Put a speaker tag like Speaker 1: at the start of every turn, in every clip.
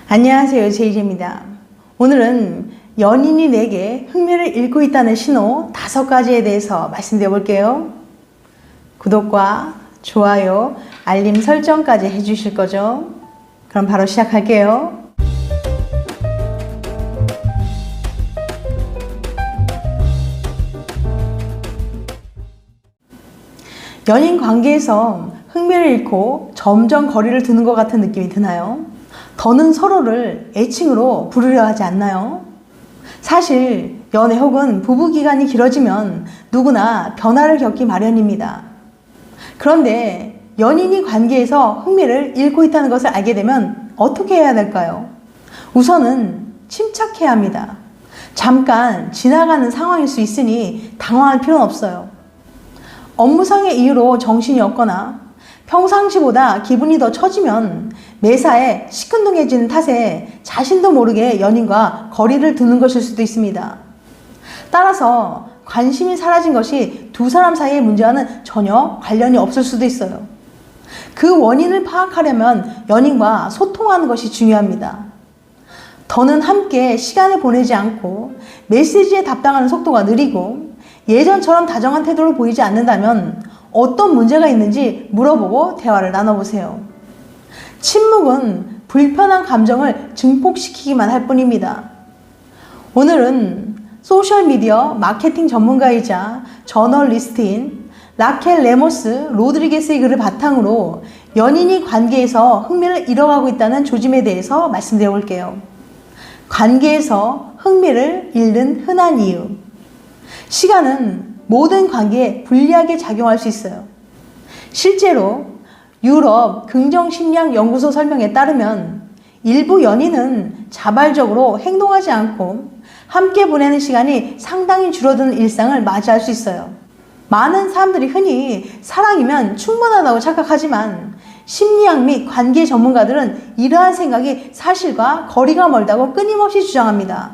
Speaker 1: 안녕하세요, 제이제입니다. 오늘은 연인이 내게 흥미를 잃고 있다는 신호 5가지에 대해서 말씀드려 볼게요. 구독과 좋아요, 알림 설정까지 해주실 거죠? 그럼 바로 시작할게요. 연인 관계에서 흥미를 잃고 점점 거리를 두는 것 같은 느낌이 드나요? 더는 서로를 애칭으로 부르려 하지 않나요? 사실 연애 혹은 부부 기간이 길어지면 누구나 변화를 겪기 마련입니다. 그런데 연인이 관계에서 흥미를 잃고 있다는 것을 알게 되면 어떻게 해야 될까요? 우선은 침착해야 합니다. 잠깐 지나가는 상황일 수 있으니 당황할 필요는 없어요. 업무상의 이유로 정신이 없거나 평상시보다 기분이 더 처지면 매사에 시큰둥해지는 탓에 자신도 모르게 연인과 거리를 두는 것일 수도 있습니다. 따라서 관심이 사라진 것이 두 사람 사이의 문제와는 전혀 관련이 없을 수도 있어요. 그 원인을 파악하려면 연인과 소통하는 것이 중요합니다. 더는 함께 시간을 보내지 않고 메시지에 답장하는 속도가 느리고 예전처럼 다정한 태도를 보이지 않는다면 어떤 문제가 있는지 물어보고 대화를 나눠보세요. 침묵은 불편한 감정을 증폭시키기만 할 뿐입니다. 오늘은 소셜미디어 마케팅 전문가이자 저널리스트인 라켈 레모스 로드리게스의 글을 바탕으로 연인이 관계에서 흥미를 잃어가고 있다는 조짐에 대해서 말씀드려 볼게요. 관계에서 흥미를 잃는 흔한 이유. 시간은 모든 관계에 불리하게 작용할 수 있어요. 실제로 유럽 긍정심리학 연구소 설명에 따르면 일부 연인은 자발적으로 행동하지 않고 함께 보내는 시간이 상당히 줄어드는 일상을 맞이할 수 있어요. 많은 사람들이 흔히 사랑이면 충분하다고 착각하지만 심리학 및 관계 전문가들은 이러한 생각이 사실과 거리가 멀다고 끊임없이 주장합니다.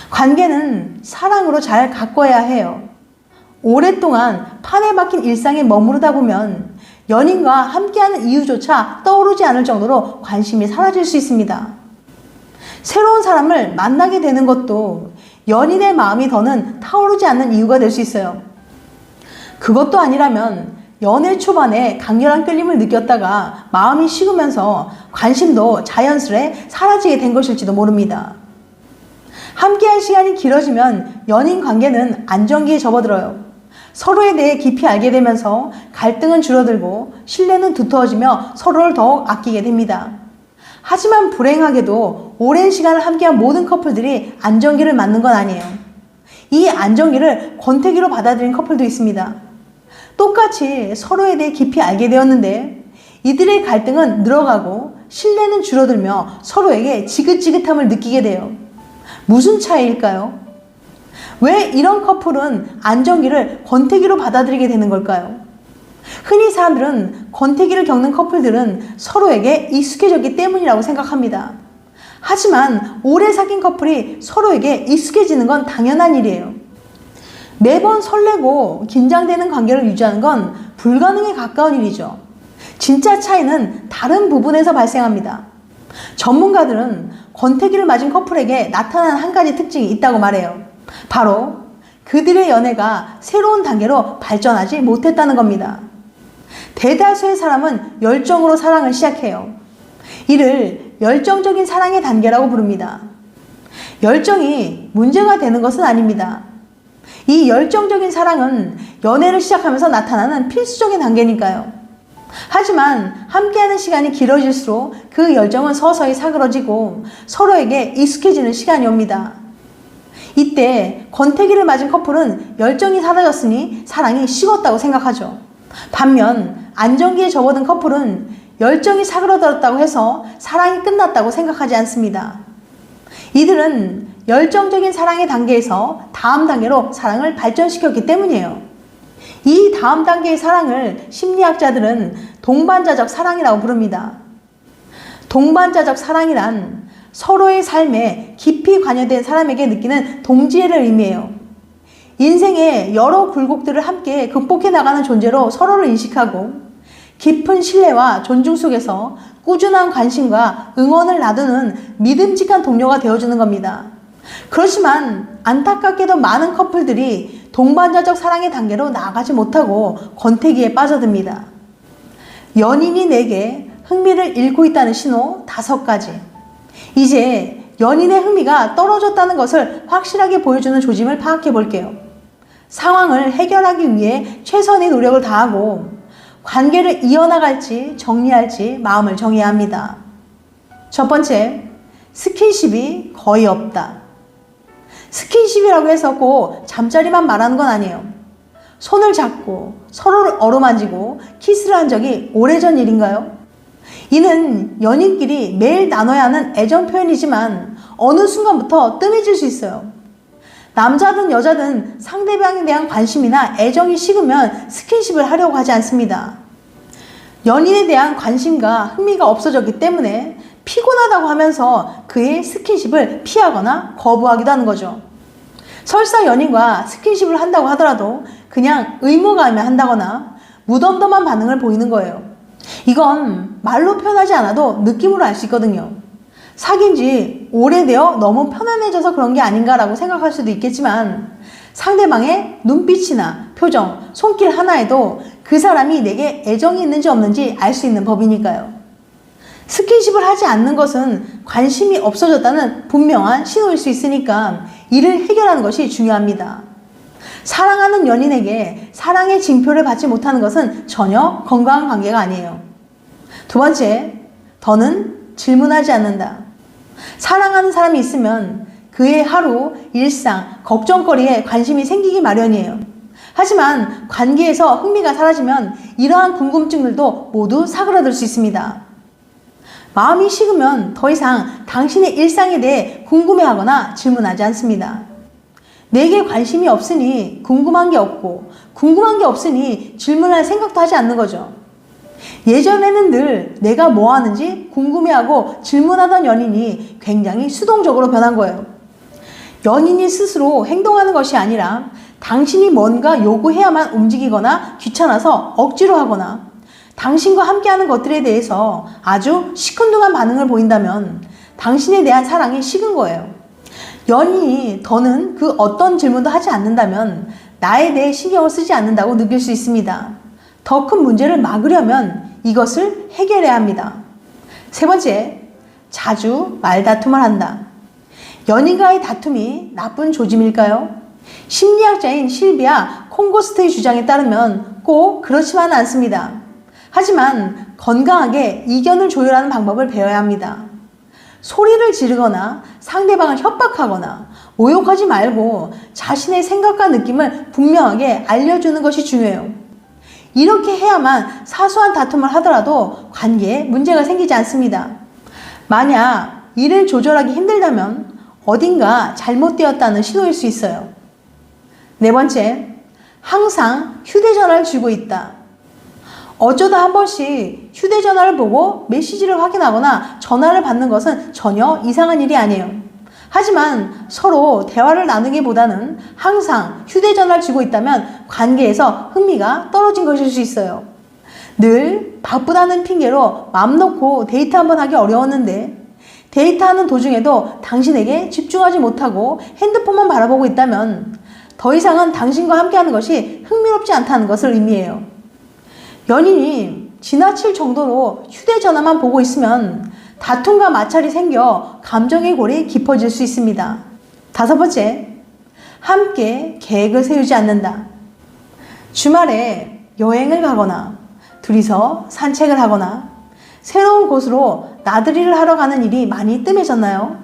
Speaker 1: 관계는 사랑으로 잘 가꿔야 해요. 오랫동안 판에 박힌 일상에 머무르다 보면 연인과 함께하는 이유조차 떠오르지 않을 정도로 관심이 사라질 수 있습니다. 새로운 사람을 만나게 되는 것도 연인의 마음이 더는 타오르지 않는 이유가 될 수 있어요. 그것도 아니라면 연애 초반에 강렬한 끌림을 느꼈다가 마음이 식으면서 관심도 자연스레 사라지게 된 것일지도 모릅니다. 함께한 시간이 길어지면 연인 관계는 안정기에 접어들어요. 서로에 대해 깊이 알게 되면서 갈등은 줄어들고 신뢰는 두터워지며 서로를 더욱 아끼게 됩니다. 하지만 불행하게도 오랜 시간을 함께한 모든 커플들이 안정기를 맞는 건 아니에요. 이 안정기를 권태기로 받아들인 커플도 있습니다. 똑같이 서로에 대해 깊이 알게 되었는데 이들의 갈등은 늘어가고 신뢰는 줄어들며 서로에게 지긋지긋함을 느끼게 돼요. 무슨 차이일까요? 왜 이런 커플은 안정기를 권태기로 받아들이게 되는 걸까요? 흔히 사람들은 권태기를 겪는 커플들은 서로에게 익숙해졌기 때문이라고 생각합니다. 하지만 오래 사귄 커플이 서로에게 익숙해지는 건 당연한 일이에요. 매번 설레고 긴장되는 관계를 유지하는 건 불가능에 가까운 일이죠. 진짜 차이는 다른 부분에서 발생합니다. 전문가들은 권태기를 맞은 커플에게 나타나는 한 가지 특징이 있다고 말해요. 바로 그들의 연애가 새로운 단계로 발전하지 못했다는 겁니다. 대다수의 사람은 열정으로 사랑을 시작해요. 이를 열정적인 사랑의 단계라고 부릅니다. 열정이 문제가 되는 것은 아닙니다. 이 열정적인 사랑은 연애를 시작하면서 나타나는 필수적인 단계니까요. 하지만 함께하는 시간이 길어질수록 그 열정은 서서히 사그러지고 서로에게 익숙해지는 시간이 옵니다. 이때 권태기를 맞은 커플은 열정이 사라졌으니 사랑이 식었다고 생각하죠. 반면 안정기에 접어든 커플은 열정이 사그러들었다고 해서 사랑이 끝났다고 생각하지 않습니다. 이들은 열정적인 사랑의 단계에서 다음 단계로 사랑을 발전시켰기 때문이에요. 이 다음 단계의 사랑을 심리학자들은 동반자적 사랑이라고 부릅니다. 동반자적 사랑이란 서로의 삶에 깊이 관여된 사람에게 느끼는 동지애를 의미해요. 인생의 여러 굴곡들을 함께 극복해 나가는 존재로 서로를 인식하고 깊은 신뢰와 존중 속에서 꾸준한 관심과 응원을 놔두는 믿음직한 동료가 되어주는 겁니다. 그렇지만 안타깝게도 많은 커플들이 동반자적 사랑의 단계로 나아가지 못하고 권태기에 빠져듭니다. 연인이 내게 흥미를 잃고 있다는 신호 5가지. 이제 연인의 흥미가 떨어졌다는 것을 확실하게 보여주는 조짐을 파악해 볼게요. 상황을 해결하기 위해 최선의 노력을 다하고 관계를 이어나갈지 정리할지 마음을 정해야 합니다. 첫 번째, 스킨십이 거의 없다. 스킨십이라고 해서 꼭 잠자리만 말하는 건 아니에요. 손을 잡고 서로를 어루만지고 키스를 한 적이 오래전 일인가요? 이는 연인끼리 매일 나눠야 하는 애정 표현이지만 어느 순간부터 뜸해질 수 있어요. 남자든 여자든 상대방에 대한 관심이나 애정이 식으면 스킨십을 하려고 하지 않습니다. 연인에 대한 관심과 흥미가 없어졌기 때문에 피곤하다고 하면서 그의 스킨십을 피하거나 거부하기도 하는 거죠. 설사 연인과 스킨십을 한다고 하더라도 그냥 의무감에 한다거나 무덤덤한 반응을 보이는 거예요. 이건 말로 표현하지 않아도 느낌으로 알 수 있거든요. 사귄 지 오래되어 너무 편안해져서 그런 게 아닌가라고 생각할 수도 있겠지만 상대방의 눈빛이나 표정, 손길 하나에도 그 사람이 내게 애정이 있는지 없는지 알 수 있는 법이니까요. 스킨십을 하지 않는 것은 관심이 없어졌다는 분명한 신호일 수 있으니까 이를 해결하는 것이 중요합니다. 사랑하는 연인에게 사랑의 징표를 받지 못하는 것은 전혀 건강한 관계가 아니에요. 두 번째, 더는 질문하지 않는다. 사랑하는 사람이 있으면 그의 하루, 일상, 걱정거리에 관심이 생기기 마련이에요. 하지만 관계에서 흥미가 사라지면 이러한 궁금증들도 모두 사그라들 수 있습니다. 마음이 식으면 더 이상 당신의 일상에 대해 궁금해하거나 질문하지 않습니다. 내게 관심이 없으니 궁금한 게 없고 궁금한 게 없으니 질문할 생각도 하지 않는 거죠. 예전에는 늘 내가 뭐 하는지 궁금해하고 질문하던 연인이 굉장히 수동적으로 변한 거예요. 연인이 스스로 행동하는 것이 아니라 당신이 뭔가 요구해야만 움직이거나 귀찮아서 억지로 하거나 당신과 함께하는 것들에 대해서 아주 시큰둥한 반응을 보인다면 당신에 대한 사랑이 식은 거예요. 연인이 더는 그 어떤 질문도 하지 않는다면 나에 대해 신경을 쓰지 않는다고 느낄 수 있습니다. 더 큰 문제를 막으려면 이것을 해결해야 합니다. 세 번째, 자주 말다툼을 한다. 연인과의 다툼이 나쁜 조짐일까요? 심리학자인 실비아 콩고스트의 주장에 따르면 꼭 그렇지만은 않습니다. 하지만 건강하게 이견을 조율하는 방법을 배워야 합니다. 소리를 지르거나 상대방을 협박하거나 모욕하지 말고 자신의 생각과 느낌을 분명하게 알려주는 것이 중요해요. 이렇게 해야만 사소한 다툼을 하더라도 관계에 문제가 생기지 않습니다. 만약 이를 조절하기 힘들다면 어딘가 잘못되었다는 신호일 수 있어요. 네 번째, 항상 휴대전화를 쥐고 있다. 어쩌다 한 번씩 휴대전화를 보고 메시지를 확인하거나 전화를 받는 것은 전혀 이상한 일이 아니에요. 하지만 서로 대화를 나누기보다는 항상 휴대전화를 쥐고 있다면 관계에서 흥미가 떨어진 것일 수 있어요. 늘 바쁘다는 핑계로 맘 놓고 데이트 한번 하기 어려웠는데 데이트하는 도중에도 당신에게 집중하지 못하고 핸드폰만 바라보고 있다면 더 이상은 당신과 함께하는 것이 흥미롭지 않다는 것을 의미해요. 연인이 지나칠 정도로 휴대전화만 보고 있으면 다툼과 마찰이 생겨 감정의 골이 깊어질 수 있습니다. 다섯 번째, 함께 계획을 세우지 않는다. 주말에 여행을 가거나 둘이서 산책을 하거나 새로운 곳으로 나들이를 하러 가는 일이 많이 뜸해졌나요?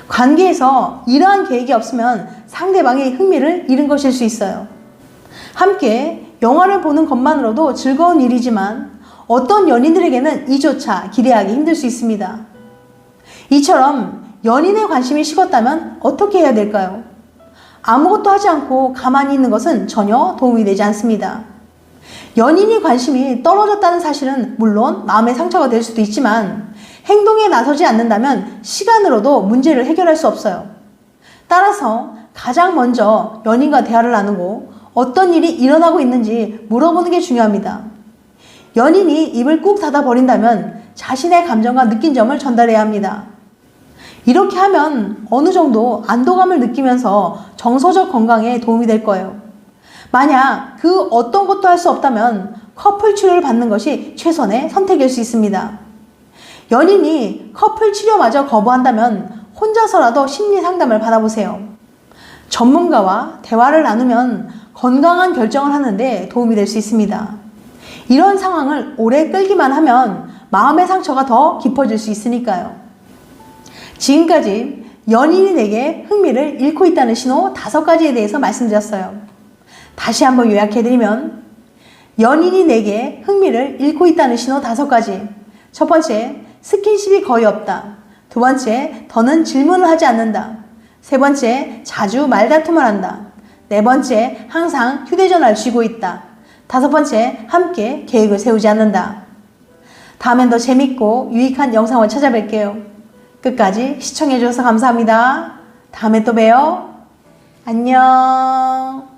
Speaker 1: 관계에서 이러한 계획이 없으면 상대방의 흥미를 잃은 것일 수 있어요. 함께 영화를 보는 것만으로도 즐거운 일이지만 어떤 연인들에게는 이조차 기대하기 힘들 수 있습니다. 이처럼 연인의 관심이 식었다면 어떻게 해야 될까요? 아무것도 하지 않고 가만히 있는 것은 전혀 도움이 되지 않습니다. 연인의 관심이 떨어졌다는 사실은 물론 마음의 상처가 될 수도 있지만 행동에 나서지 않는다면 시간으로도 문제를 해결할 수 없어요. 따라서 가장 먼저 연인과 대화를 나누고 어떤 일이 일어나고 있는지 물어보는 게 중요합니다. 연인이 입을 꾹 닫아 버린다면 자신의 감정과 느낀 점을 전달해야 합니다. 이렇게 하면 어느 정도 안도감을 느끼면서 정서적 건강에 도움이 될 거예요. 만약 그 어떤 것도 할 수 없다면 커플 치료를 받는 것이 최선의 선택일 수 있습니다. 연인이 커플 치료마저 거부한다면 혼자서라도 심리 상담을 받아보세요. 전문가와 대화를 나누면 건강한 결정을 하는데 도움이 될 수 있습니다. 이런 상황을 오래 끌기만 하면 마음의 상처가 더 깊어질 수 있으니까요. 지금까지 연인이 내게 흥미를 잃고 있다는 신호 5가지에 대해서 말씀드렸어요. 다시 한번 요약해드리면 연인이 내게 흥미를 잃고 있다는 신호 5가지. 첫 번째, 스킨십이 거의 없다. 두 번째, 더는 질문을 하지 않는다. 세 번째, 자주 말다툼을 한다. 네 번째, 항상 휴대전화를 쥐고 있다. 다섯 번째, 함께 계획을 세우지 않는다. 다음엔 더 재밌고 유익한 영상을 찾아뵐게요. 끝까지 시청해주셔서 감사합니다. 다음에 또 봬요. 안녕.